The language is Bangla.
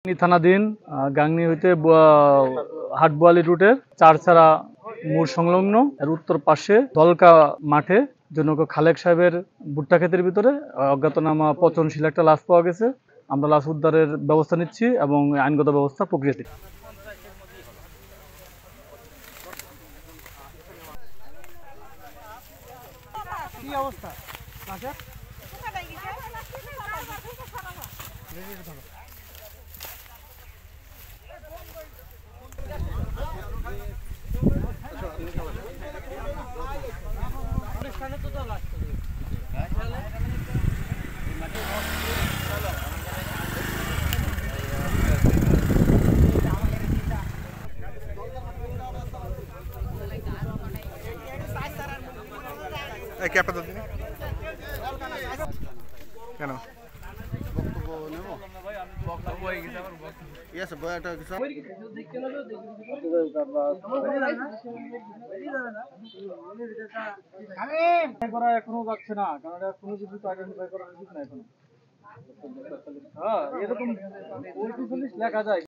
থানাধীন গাংনী হইতে হাটবোয়ালি রুটের চারছাড়া মোড় সংলগ্ন এর উত্তর পাশে দলকা মাঠে জনক খালেক সাহেবের ভুট্টা ক্ষেতের ভিতরে অজ্ঞাতনামা পচনশীল একটা লাশ পাওয়া গেছে। আমরা লাশ উদ্ধারের ব্যবস্থা নিচ্ছি এবং আইনগত ব্যবস্থা প্রক্রিয়াতে। কি অবস্থা? ক্যাপটা তো দিন কেন এখনো যাচ্ছে না, কারণ এটা কোনো কিছু আইডেন্টিফাই করা উচিত না। এখন এরকম লেখা যায়।